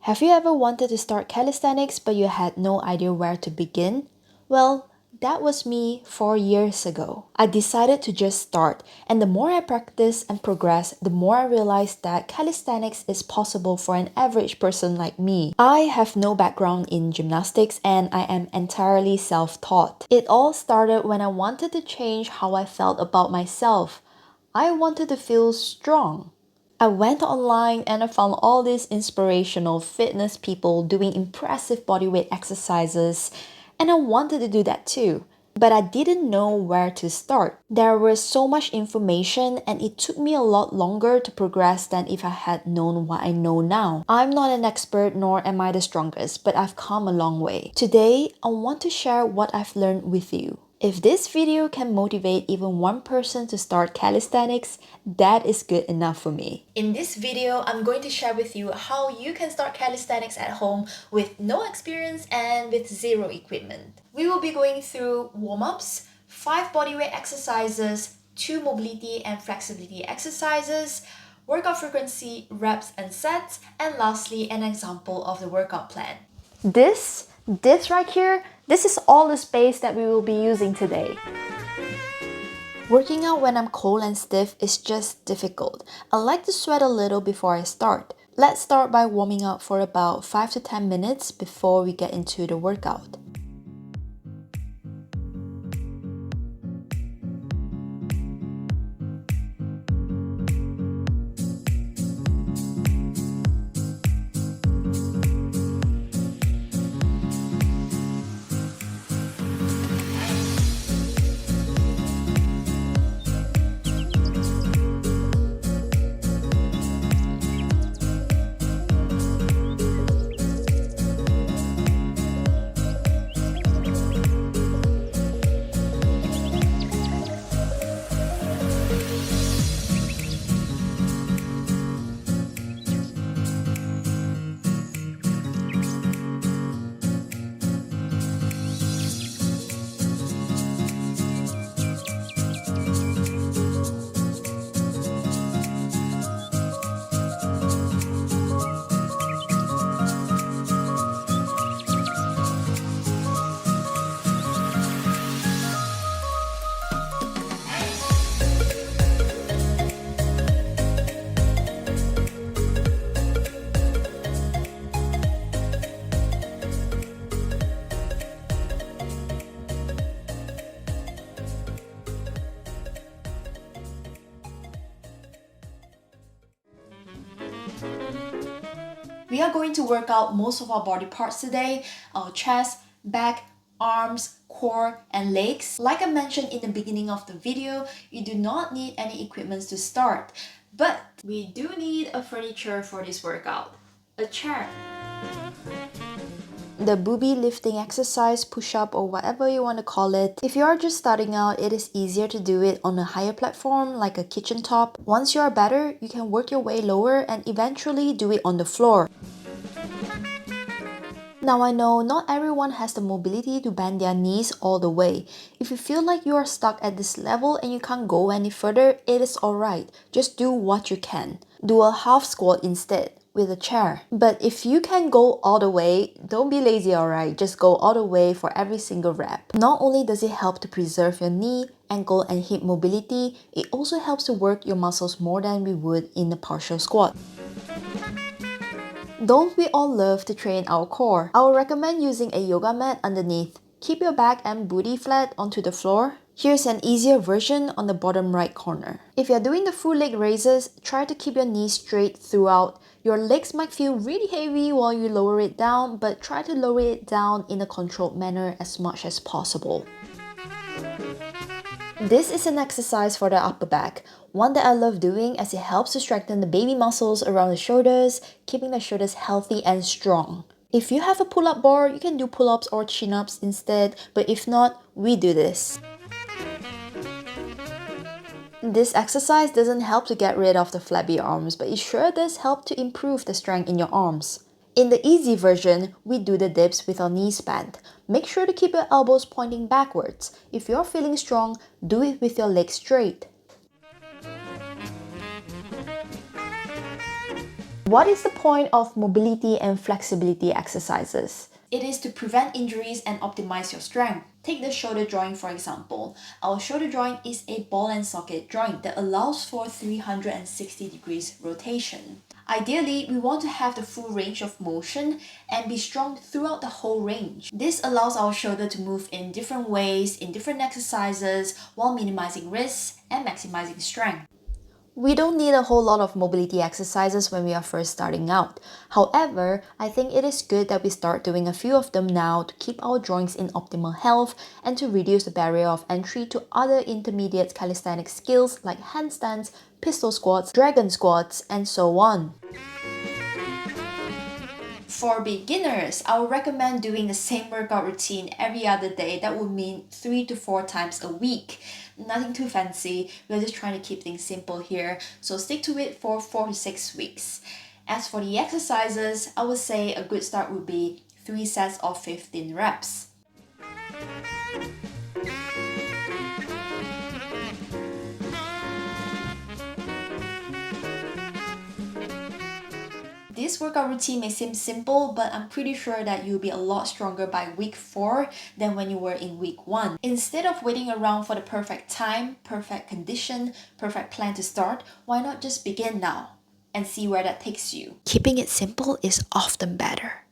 Have you ever wanted to start calisthenics but you had no idea where to begin? Well, that was me 4 years ago. I decided to just start, and the more I practiced and progressed, the more I realized that calisthenics is possible for an average person like me. I have no background in gymnastics and I am entirely self-taught. It all started when I wanted to change how I felt about myself. I wanted to feel strong. I went online and I found all these inspirational fitness people doing impressive bodyweight exercises, and I wanted to do that too. But I didn't know where to start. There was so much information and it took me a lot longer to progress than if I had known what I know now. I'm not an expert nor am I the strongest, but I've come a long way. Today, I want to share what I've learned with you. If this video can motivate even one person to start calisthenics, that is good enough for me. In this video, I'm going to share with you how you can start calisthenics at home with no experience and with zero equipment. We will be going through warm-ups, 5 bodyweight exercises, 2 mobility and flexibility exercises, workout frequency, reps and sets, and lastly, an example of the workout plan. This right here, this is all the space that we will be using today. Working out when I'm cold and stiff is just difficult. I like to sweat a little before I start. Let's start by warming up for about 5 to 10 minutes before we get into the workout. We are going to work out most of our body parts today, our chest, back, arms, core, and legs. Like I mentioned in the beginning of the video, you do not need any equipment to start, but we do need a furniture for this workout, a chair. The booby lifting exercise, push-up, or whatever you want to call it. If you are just starting out, it is easier to do it on a higher platform like a kitchen top. Once you are better, you can work your way lower and eventually do it on the floor. Now I know not everyone has the mobility to bend their knees all the way. If you feel like you are stuck at this level and you can't go any further, it is alright. Just do what you can. Do a half squat instead with a chair. But if you can go all the way, don't be lazy, alright? Just go all the way for every single rep. Not only does it help to preserve your knee, ankle and hip mobility, it also helps to work your muscles more than we would in a partial squat. Don't we all love to train our core? I would recommend using a yoga mat underneath. Keep your back and booty flat onto the floor. Here's an easier version on the bottom right corner. If you're doing the full leg raises, try to keep your knees straight throughout. Your legs might feel really heavy while you lower it down, but try to lower it down in a controlled manner as much as possible. This is an exercise for the upper back, one that I love doing as it helps to strengthen the baby muscles around the shoulders, keeping the shoulders healthy and strong. If you have a pull-up bar, you can do pull-ups or chin-ups instead, but if not, we do this. This exercise doesn't help to get rid of the flabby arms, but it sure does help to improve the strength in your arms. In the easy version, we do the dips with our knees bent. Make sure to keep your elbows pointing backwards. If you're feeling strong, do it with your legs straight. What is the point of mobility and flexibility exercises? It is to prevent injuries and optimize your strength. Take the shoulder joint for example. Our shoulder joint is a ball and socket joint that allows for 360 degrees rotation. Ideally, we want to have the full range of motion and be strong throughout the whole range. This allows our shoulder to move in different ways, in different exercises, while minimizing risks and maximizing strength. We don't need a whole lot of mobility exercises when we are first starting out. However, I think it is good that we start doing a few of them now to keep our joints in optimal health and to reduce the barrier of entry to other intermediate calisthenics skills like handstands, pistol squats, dragon squats, and so on. For beginners, I would recommend doing the same workout routine every other day. That would mean 3 to 4 times a week. Nothing too fancy, we're just trying to keep things simple here, so stick to it for 4 to 6 weeks. As for the exercises, I would say a good start would be 3 sets of 15 reps. This workout routine may seem simple, but I'm pretty sure that you'll be a lot stronger by week 4 than when you were in week 1. Instead of waiting around for the perfect time, perfect condition, perfect plan to start, why not just begin now and see where that takes you? Keeping it simple is often better.